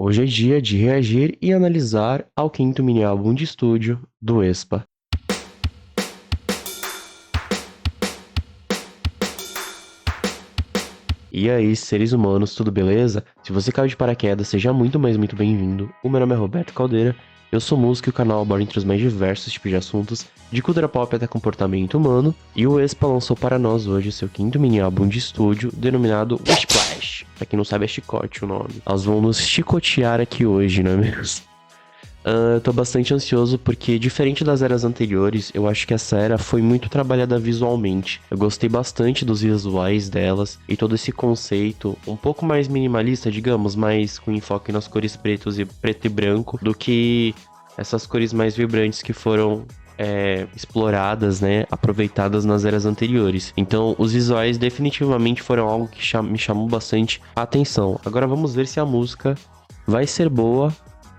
Hoje é dia de reagir e analisar ao quinto mini álbum de estúdio do aespa. E aí, seres humanos, tudo beleza? Se você caiu de paraquedas, seja muito, mas muito bem-vindo. O meu nome é Roberto Caldeira, eu sou músico e o canal aborda entre os mais diversos tipos de assuntos, de cultura pop até comportamento humano, e o aespa lançou para nós hoje seu quinto mini álbum de estúdio, denominado Whisplash. Pra quem não sabe, é chicote o nome. Nós vamos nos chicotear aqui hoje, não é mesmo? Eu tô bastante ansioso porque, diferente das eras anteriores, eu acho que essa era foi muito trabalhada visualmente. Eu gostei bastante dos visuais delas e todo esse conceito um pouco mais minimalista, digamos, mais com enfoque nas cores preto e branco, do que essas cores mais vibrantes que foram exploradas, né, aproveitadas nas eras anteriores. Então, os visuais definitivamente foram algo que me chamou bastante a atenção. Agora vamos ver se a música vai ser boa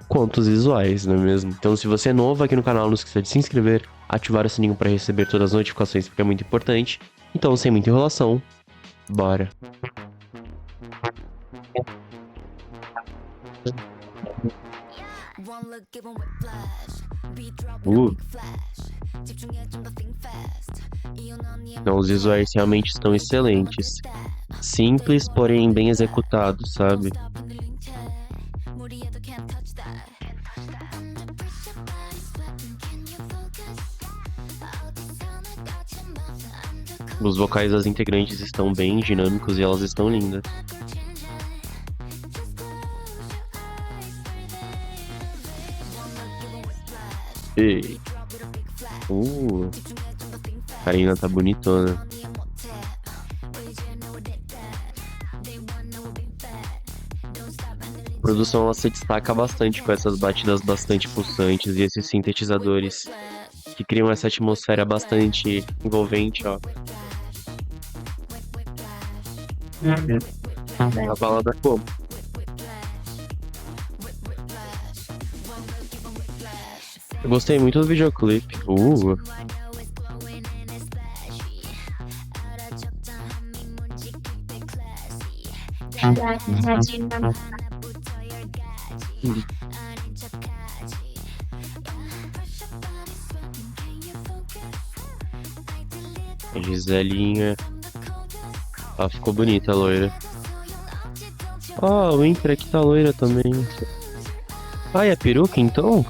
quanto os visuais, não é mesmo? Então, se você é novo aqui no canal, não esqueça de se inscrever, ativar o sininho para receber todas as notificações, porque é muito importante. Então, sem muita enrolação, bora! Então, os visuais realmente estão excelentes. Simples, porém bem executados, sabe? Os vocais das integrantes estão bem dinâmicos e elas estão lindas. Ei. Karina tá bonitona. A produção ela se destaca bastante com essas batidas bastante pulsantes e esses sintetizadores que criam essa atmosfera bastante envolvente, ó. A balada como? Eu gostei muito do videoclipe. A Giselinha. Ah, ficou bonita a loira. Ah, o Inter aqui tá loira também. Ah, e a peruca então?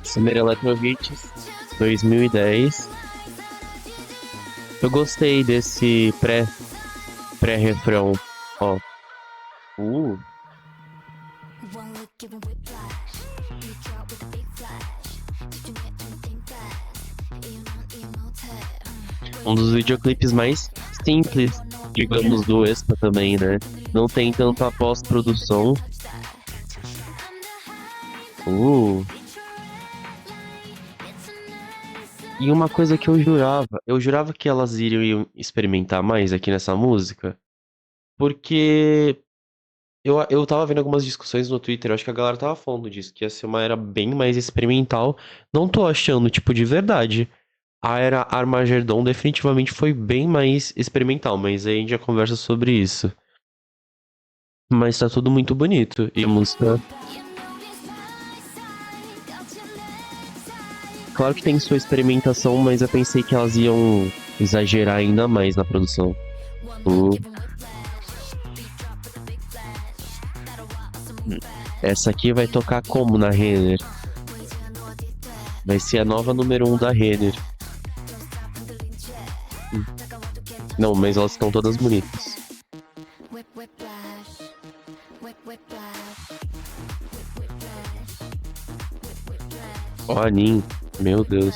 Summer Electrohits 2010. Eu gostei desse pré-refrão, ó. Um dos videoclipes mais simples, digamos, do aespa também, né? Não tem tanta pós-produção. E uma coisa que eu jurava que elas iriam experimentar mais aqui nessa música, porque eu tava vendo algumas discussões no Twitter, eu acho que a galera tava falando disso, que ia ser uma era bem mais experimental. Não tô achando, tipo, de verdade. A era Armagedon definitivamente foi bem mais experimental, mas aí a gente já conversa sobre isso. Mas tá tudo muito bonito. E a música. Claro que tem sua experimentação, mas eu pensei que elas iam exagerar ainda mais na produção. Essa aqui vai tocar como na Renner? Vai ser a nova número 1 da Renner. Não, mas elas estão todas bonitas. Ó, a Nin, meu Deus.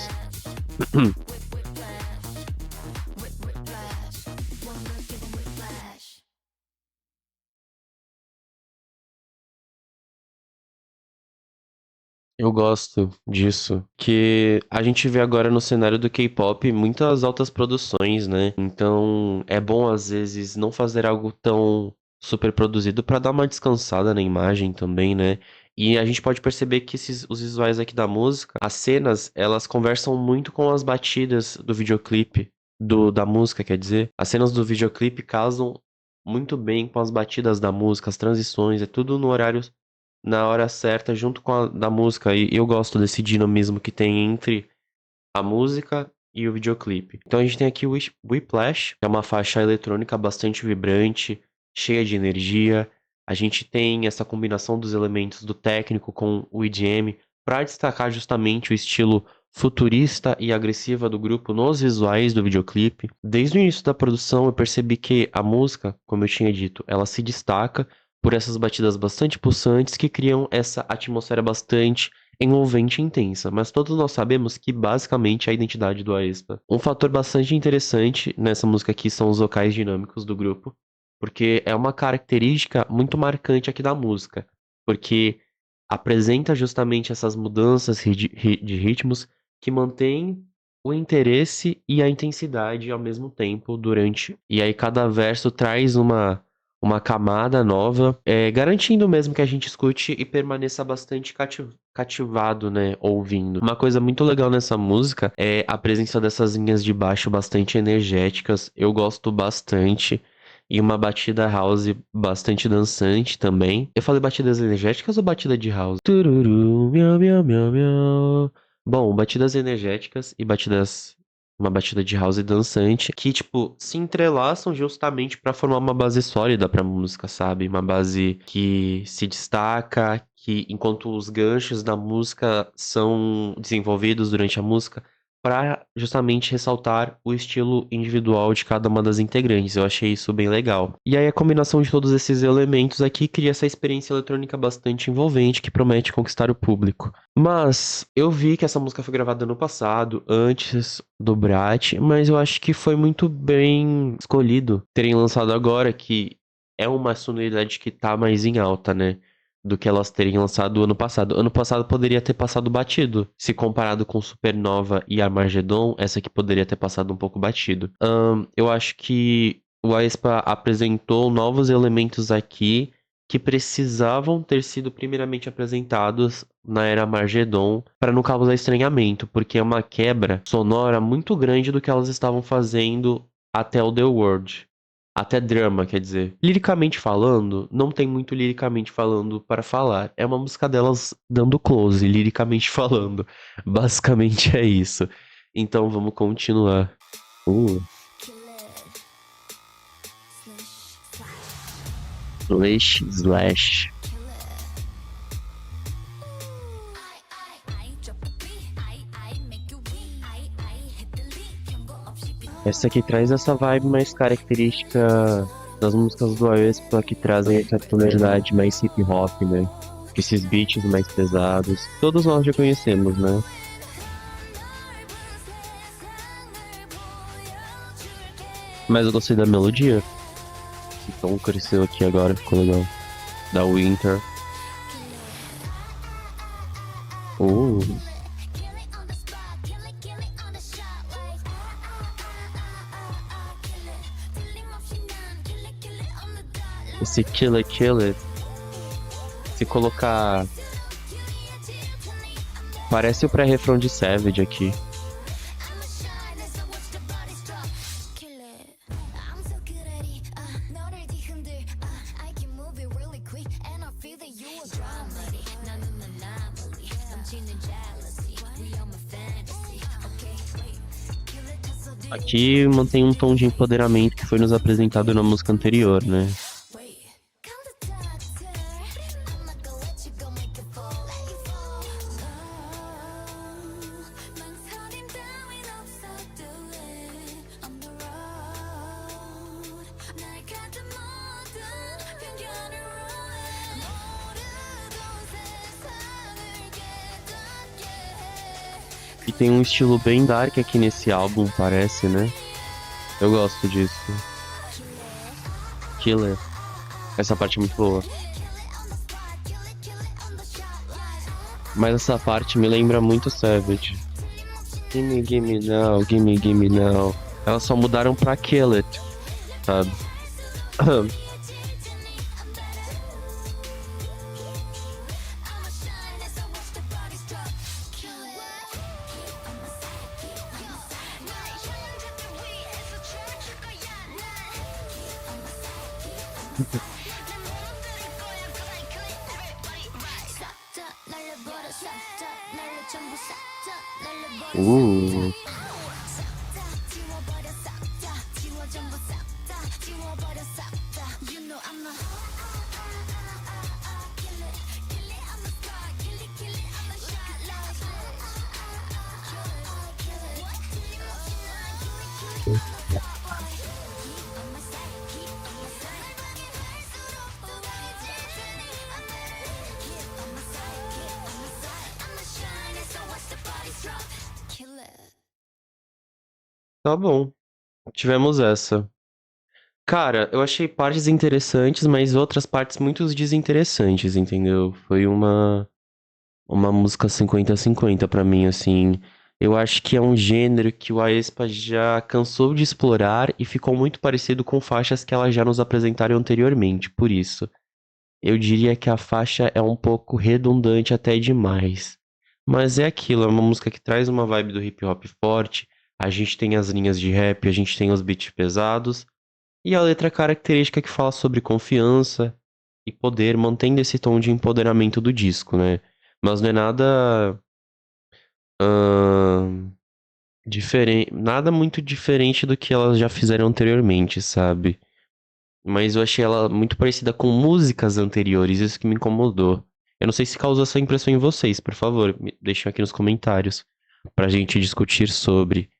Eu gosto disso, que a gente vê agora no cenário do K-pop muitas altas produções, né? Então é bom às vezes não fazer algo tão super produzido pra dar uma descansada na imagem também, né? E a gente pode perceber que os visuais aqui da música, as cenas, elas conversam muito com as batidas do videoclipe. da música, quer dizer. As cenas do videoclipe casam muito bem com as batidas da música, as transições, é tudo no horário, na hora certa, junto com a da música. E eu gosto desse dinamismo que tem entre a música e o videoclipe. Então a gente tem aqui o Whiplash, que é uma faixa eletrônica bastante vibrante, cheia de energia. A gente tem essa combinação dos elementos do técnico com o EDM para destacar justamente o estilo futurista e agressiva do grupo nos visuais do videoclipe. Desde o início da produção eu percebi que a música, como eu tinha dito, ela se destaca por essas batidas bastante pulsantes que criam essa atmosfera bastante envolvente e intensa, mas todos nós sabemos que basicamente é a identidade do aespa. Um fator bastante interessante nessa música aqui são os vocais dinâmicos do grupo, porque é uma característica muito marcante aqui da música, porque apresenta justamente essas mudanças de ritmos que mantêm o interesse e a intensidade ao mesmo tempo durante. E aí cada verso traz uma camada nova, garantindo mesmo que a gente escute e permaneça bastante cativado, né, ouvindo. Uma coisa muito legal nessa música é a presença dessas linhas de baixo bastante energéticas, eu gosto bastante. E uma batida house bastante dançante também. Eu falei batidas energéticas ou batida de house? Tururu, miau, miau, miau, miau. Bom, batidas energéticas e batidas uma batida de house dançante que, tipo, se entrelaçam justamente pra formar uma base sólida pra música, sabe? Uma base que se destaca, que enquanto os ganchos da música são desenvolvidos durante a música, pra justamente ressaltar o estilo individual de cada uma das integrantes. Eu achei isso bem legal. E aí a combinação de todos esses elementos aqui cria essa experiência eletrônica bastante envolvente que promete conquistar o público. Mas eu vi que essa música foi gravada no passado, antes do Brat, mas eu acho que foi muito bem escolhido terem lançado agora, que é uma sonoridade que tá mais em alta, né? Do que elas terem lançado ano passado. Ano passado poderia ter passado batido. Se comparado com Supernova e Armageddon, essa aqui poderia ter passado um pouco batido. Eu acho que o aespa apresentou novos elementos aqui que precisavam ter sido primeiramente apresentados na era Armageddon para não causar estranhamento, porque é uma quebra sonora muito grande do que elas estavam fazendo até o The World. Até drama, quer dizer. Liricamente falando, não tem muito liricamente falando para falar. É uma música delas dando close, liricamente falando. Basicamente é isso. Então vamos continuar. Slash. Essa aqui traz essa vibe mais característica das músicas do aespa que trazem essa tonalidade mais hip hop, né? Esses beats mais pesados. Todos nós já conhecemos, né? Mas eu gostei da melodia. O tom cresceu aqui agora, ficou legal. Da Winter. Esse Kill It, Kill It. Se colocar. Parece o pré-refrão de Savage aqui. Aqui mantém um tom de empoderamento que foi nos apresentado na música anterior, né? E tem um estilo bem dark aqui nesse álbum, parece, né? Eu gosto disso. Killer. Essa parte é muito boa. Mas essa parte me lembra muito Savage. Gimme now, gimme now. Elas só mudaram pra Kill It, sabe? Uh, tá bom. Tivemos essa. Cara, eu achei partes interessantes, mas outras partes muito desinteressantes, entendeu? Foi uma música 50-50 pra mim, assim. Eu acho que é um gênero que o aespa já cansou de explorar e ficou muito parecido com faixas que ela já nos apresentaram anteriormente. Por isso, eu diria que a faixa é um pouco redundante até demais. Mas é aquilo, é uma música que traz uma vibe do hip hop forte. A gente tem as linhas de rap, a gente tem os beats pesados. E a letra característica que fala sobre confiança e poder, mantendo esse tom de empoderamento do disco, né? Mas não é nada diferente, nada muito diferente do que elas já fizeram anteriormente, sabe? Mas eu achei ela muito parecida com músicas anteriores, isso que me incomodou. Eu não sei se causou essa impressão em vocês, por favor, me deixem aqui nos comentários pra gente discutir sobre.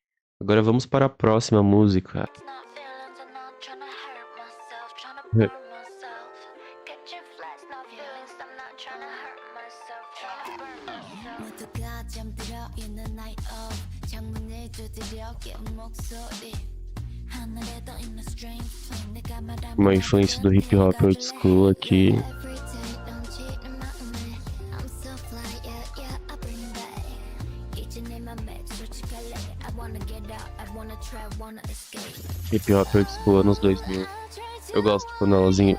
Agora vamos para a próxima música. Uma influência do hip hop old school aqui. Hip hop old school anos 2000. Eu gosto quando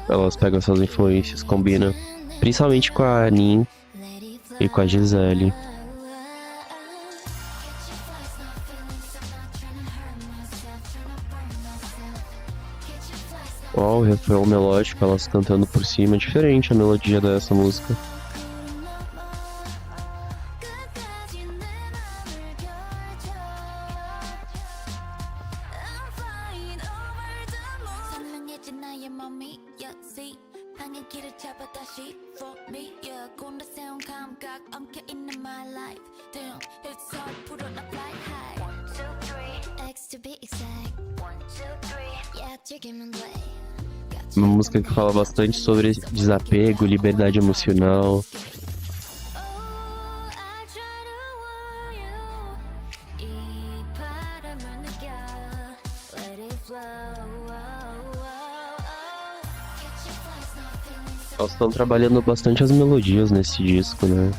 elas pegam essas influências, combinam. Principalmente com a Nin e com a Gisele. Ó, o refrão melódico, elas cantando por cima, é diferente a melodia dessa música. Uma música que fala bastante sobre desapego, liberdade emocional. Elas estão trabalhando bastante as melodias nesse disco, né?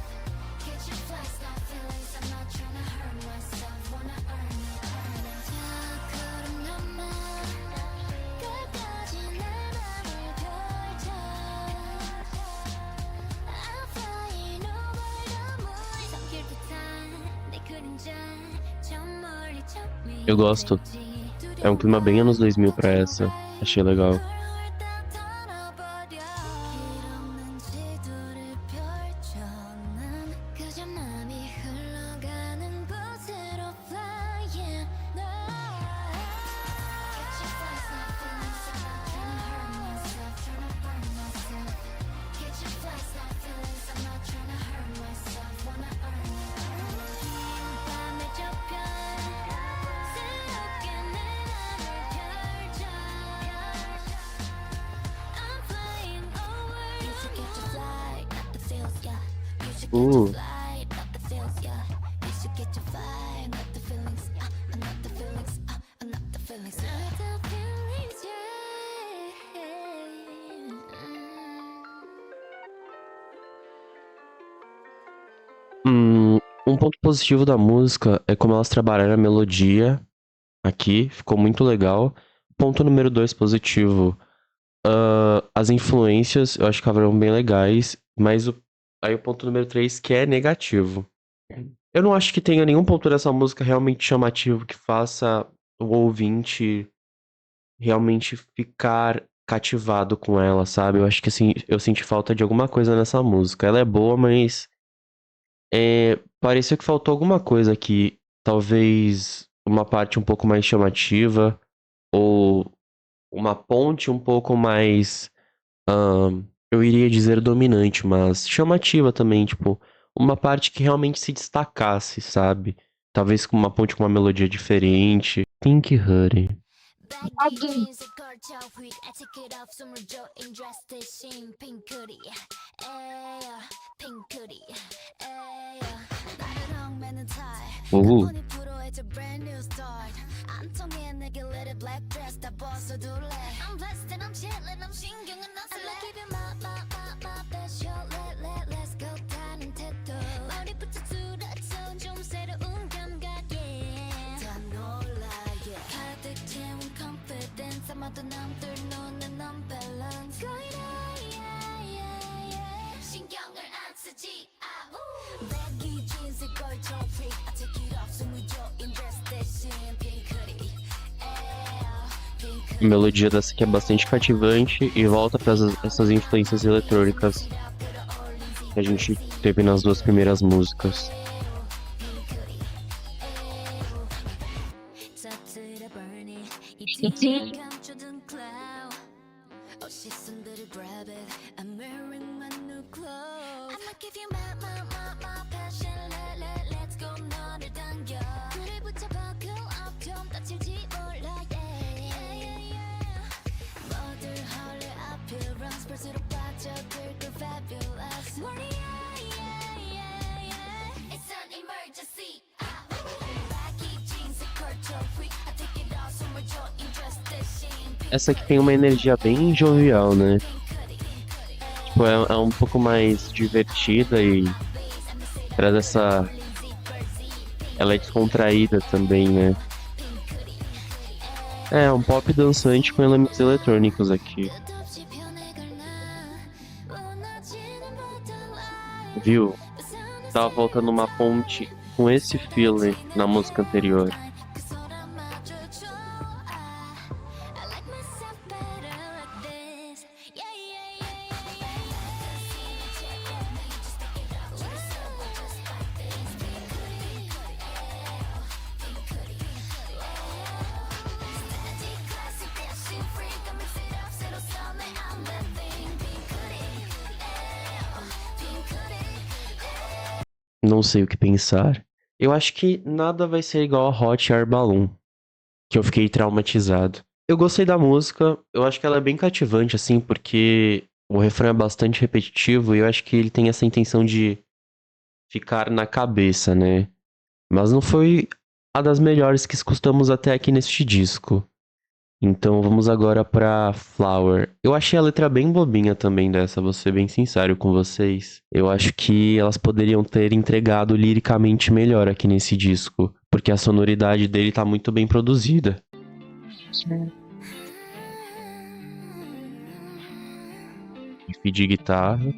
Eu gosto. É um clima bem anos 2000 pra essa. Achei legal. Uh, um ponto positivo da música é como elas trabalharam a melodia aqui, ficou muito legal. Ponto número 2 positivo. As influências, eu acho que foram bem legais, mas aí o ponto número 3 que é negativo. Eu não acho que tenha nenhum ponto dessa música realmente chamativo que faça o ouvinte realmente ficar cativado com ela, sabe? Eu acho que assim, eu senti falta de alguma coisa nessa música. Ela é boa, mas parecia que faltou alguma coisa aqui. Talvez uma parte um pouco mais chamativa, ou uma ponte um pouco mais, eu iria dizer dominante, mas chamativa também, tipo, uma parte que realmente se destacasse, sabe? Talvez com uma ponte com uma melodia diferente. Pink Honey. Baggy Aqui. jeans, 걸쳐 휙 I take it off 숨을 줘 인드레스 대신 핑크리 에어 핑크리 에어 나를 얽매는 tie Uh, 가뿐히 프로해줘 brand new start 안 통해 내게 let it black dress 다 벗어둘래 I'm blessed and I'm chillin' I'm 신경은 안 쓸래 I keep it my best show let's go 타는 태도 머리부터 뚜렷한 좀 새로운 감각 yeah 다 놀라 yeah 가득 채운 confidence 아마도 남들 눈엔 unbalance 거리라 신경을 안 쓰지 baggy jeans에 걸쳐 freak I take it off 숨을 줘 인드레스 대신 핑크리 a melodia dessa aqui é bastante cativante e volta para essas influências eletrônicas que a gente teve nas duas primeiras músicas. Sim. It's an emergency. Baggy jeans e 걸쳐 freak I take it off 숨을 줘 인드레스 대신 Essa aqui tem uma energia bem jovial, né? Tipo, é um pouco mais divertida e traz essa. Ela é descontraída também, né? É um pop dançante com elementos eletrônicos aqui. 끝없이 변해갈 나 무너지는 모든 Viu? Tava faltando uma ponte com esse feeling na música anterior. 그 소란 마주쳐 I like myself better like this Static classic dashing freak I mix it up 새로 써내 I'm that thing 핑크리 Não sei o que pensar. Eu acho que nada vai ser igual a Hot Air Balloon, que eu fiquei traumatizado. Eu gostei da música, eu acho que ela é bem cativante, assim, porque o refrão é bastante repetitivo e eu acho que ele tem essa intenção de ficar na cabeça, né? Mas não foi a das melhores que escutamos até aqui neste disco. Então vamos agora pra Flower. Eu achei a letra bem bobinha também dessa, vou ser bem sincero com vocês. Eu acho que elas poderiam ter entregado liricamente melhor aqui nesse disco, porque a sonoridade dele tá muito bem produzida. Riff de guitarra.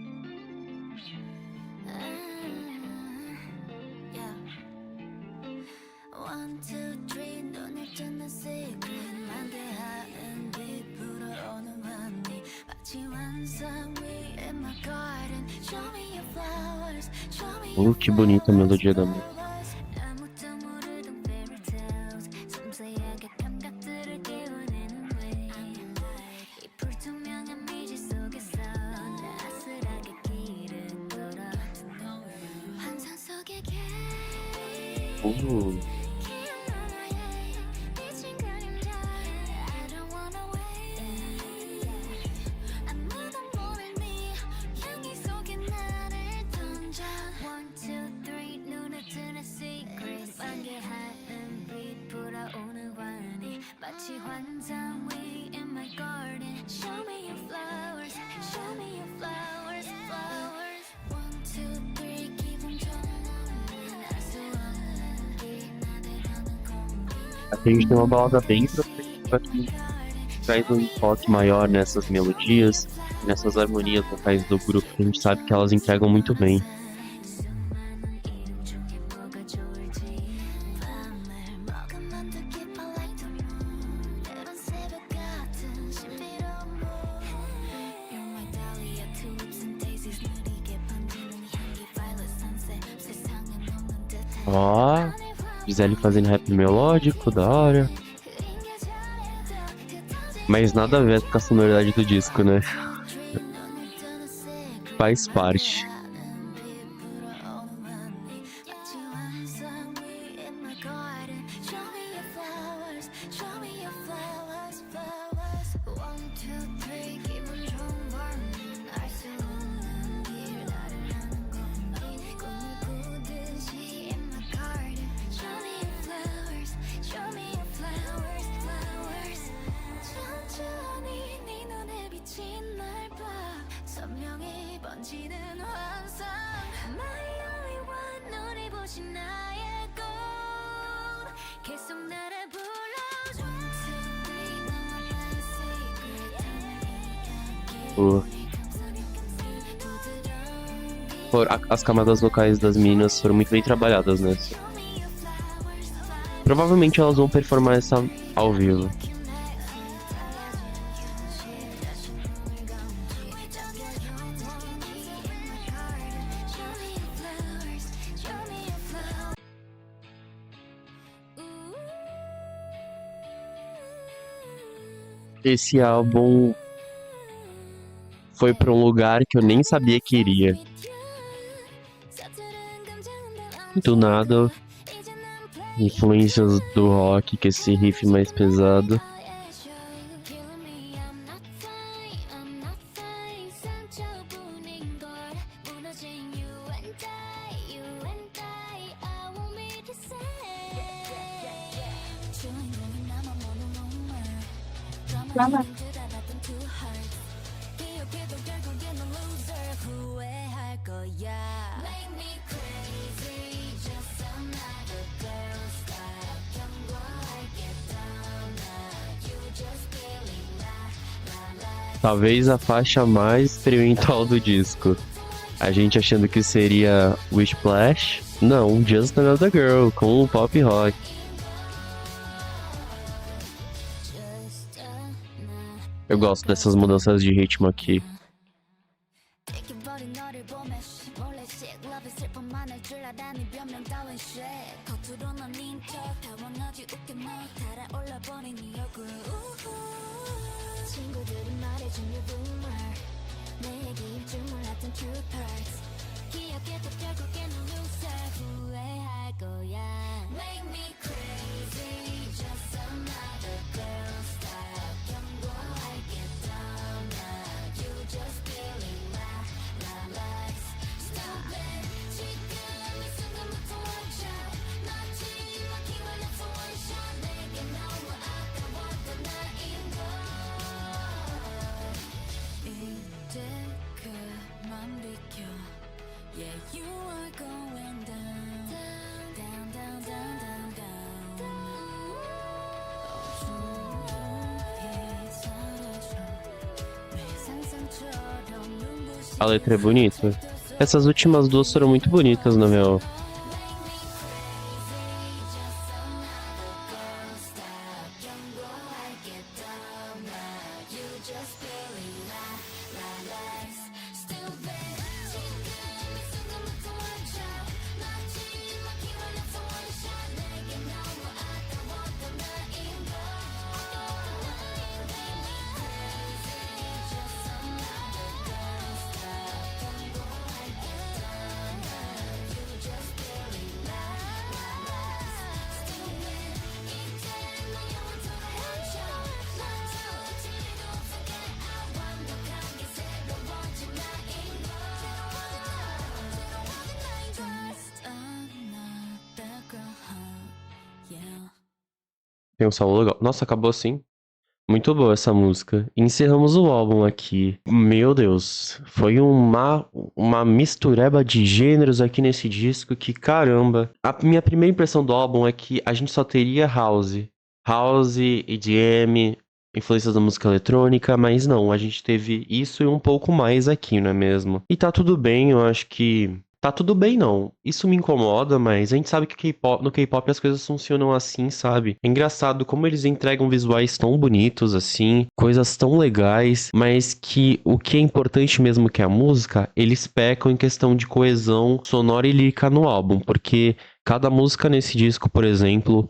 One, two, three, 눈을 뜨는 secret 만개하는 빛 불어오는 환희 마치 환상 위 in my garden Show me your flowers, show me your Que bonita a melodia da música. flowers 아무도 모르던 fairy tales 섬세하게 감각들을 깨워내는 way 이 불투명한 미지 속에서 나 아슬하게 길을 걸어 환상 속의 길 마치 환상 위 in my garden Show me your flowers, show me your flowers, flowers One, two, three, 기분 전환하는 알수 없는 길 나들어는 공기 Aqui a gente tem uma balada bem introspectiva que traz um enfoque maior nessas melodias, nessas harmonias vocais do grupo, que a gente sabe que elas entregam muito bem. Ó, Gisele fazendo rap melódico, da hora. Mas nada a ver com a sonoridade do disco, né? Faz parte. 선명히 번지는 환상 My only one 눈이 부신 나의 꿈 계속 나를 불러줘 As camadas vocais das meninas foram muito bem trabalhadas, né? Provavelmente elas vão performar essa ao vivo. Esse álbum foi pra um lugar que eu nem sabia que iria. Do nada, influências do rock, que é esse riff mais pesado. Talvez a faixa mais experimental do disco. A gente achando que seria Wishplash. Não, Just Another Girl, com o pop rock. Eu gosto dessas mudanças de ritmo aqui. A letra é bonita. Essas últimas duas foram muito bonitas, na real. Tem um solo legal. Nossa, acabou assim. Muito boa essa música. Encerramos o álbum aqui. Meu Deus, foi uma mistureba de gêneros aqui nesse disco que, caramba. A minha primeira impressão do álbum é que a gente só teria house. House, EDM, influências da música eletrônica, mas não, a gente teve isso e um pouco mais aqui, não é mesmo? E tá tudo bem, eu acho que... Tá tudo bem, não. Isso me incomoda, mas a gente sabe que no K-pop as coisas funcionam assim, sabe? É engraçado como eles entregam visuais tão bonitos assim, coisas tão legais, mas que o que é importante mesmo que é a música, eles pecam em questão de coesão sonora e lírica no álbum, porque Cada música nesse disco, por exemplo,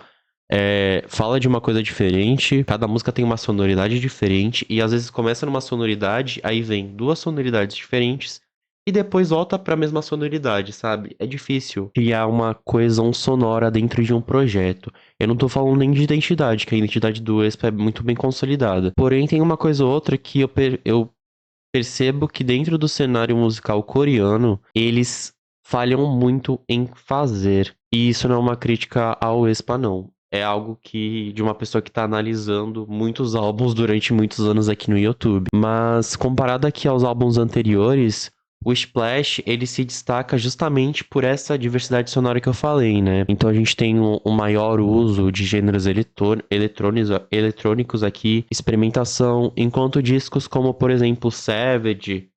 fala de uma coisa diferente, cada música tem uma sonoridade diferente, e às vezes começa numa sonoridade, aí vem duas sonoridades diferentes, e depois volta pra mesma sonoridade, sabe? É difícil criar uma coesão sonora dentro de um projeto. Eu não tô falando nem de identidade, que a identidade do Aespa é muito bem consolidada. Porém, tem uma coisa ou outra que eu percebo que dentro do cenário musical coreano, eles falham muito em fazer. E isso não é uma crítica ao Aespa, não. É algo que de uma pessoa que tá analisando muitos álbuns durante muitos anos aqui no YouTube. Mas comparado aqui aos álbuns anteriores, o Splash, ele se destaca justamente por essa diversidade sonora que eu falei, né? Então a gente tem um maior uso de gêneros eletrônicos aqui, experimentação, enquanto discos como, por exemplo, Savage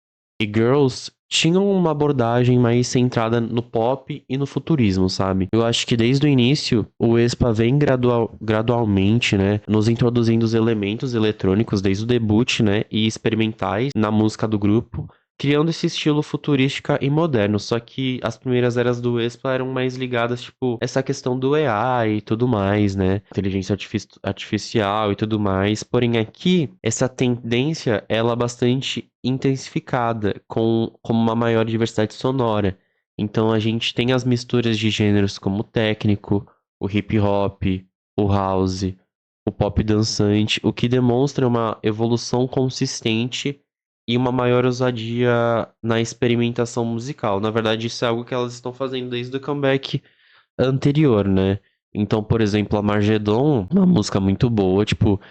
e Girls tinham uma abordagem mais centrada no pop e no futurismo, sabe? Eu acho que desde o início o Aespa vem gradualmente, né, nos introduzindo os elementos eletrônicos desde o debut, né, e experimentais na música do grupo, criando esse estilo futurística e moderno. Só que as primeiras eras do Aespa eram mais ligadas, tipo, essa questão do AI e tudo mais, né? Inteligência artificial e tudo mais. Porém, aqui, essa tendência, ela é bastante intensificada, com uma maior diversidade sonora. Então, a gente tem as misturas de gêneros como o técnico, o hip hop, o house, o pop dançante, o que demonstra uma evolução consistente e uma maior ousadia na experimentação musical. Na verdade, isso é algo que elas estão fazendo desde o comeback anterior, né? Então, por exemplo, a Margedon, uma música muito boa, tipo,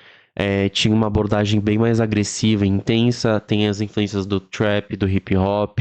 tinha uma abordagem bem mais agressiva, intensa, tem as influências do trap, do hip hop,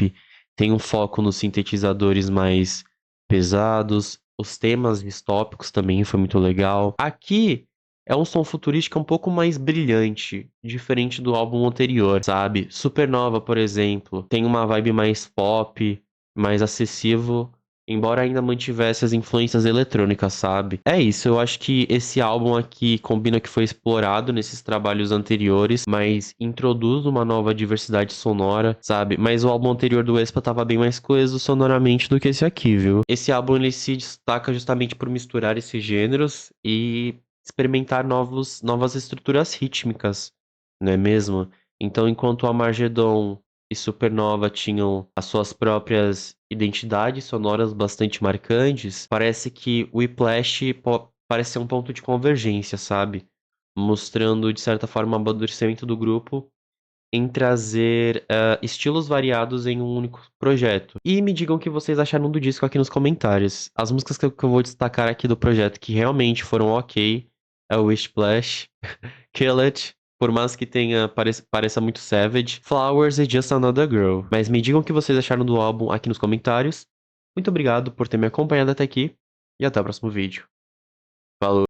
tem um foco nos sintetizadores mais pesados, os temas distópicos também foi muito legal. Aqui é um som futurístico um pouco mais brilhante, diferente do álbum anterior, sabe? Supernova, por exemplo, tem uma vibe mais pop, mais acessível, embora ainda mantivesse as influências eletrônicas, sabe? É isso, eu acho que esse álbum aqui combina o que foi explorado nesses trabalhos anteriores, mas introduz uma nova diversidade sonora, sabe? Mas o álbum anterior do Aespa tava bem mais coeso sonoramente do que esse aqui, viu? Esse álbum ele se destaca justamente por misturar esses gêneros e experimentar novas estruturas rítmicas, não é mesmo? Então, enquanto a Margedon e Supernova tinham as suas próprias identidades sonoras bastante marcantes, parece que o Whiplash parece ser um ponto de convergência, sabe? Mostrando, de certa forma, o amadurecimento do grupo em trazer estilos variados em um único projeto. E me digam o que vocês acharam do disco aqui nos comentários. As músicas que eu vou destacar aqui do projeto que realmente foram ok é o Splash, Kill It, por mais que pareça muito Savage, Flowers e Just Another Girl. Mas me digam o que vocês acharam do álbum aqui nos comentários. Muito obrigado por ter me acompanhado até aqui e até o próximo vídeo. Falou!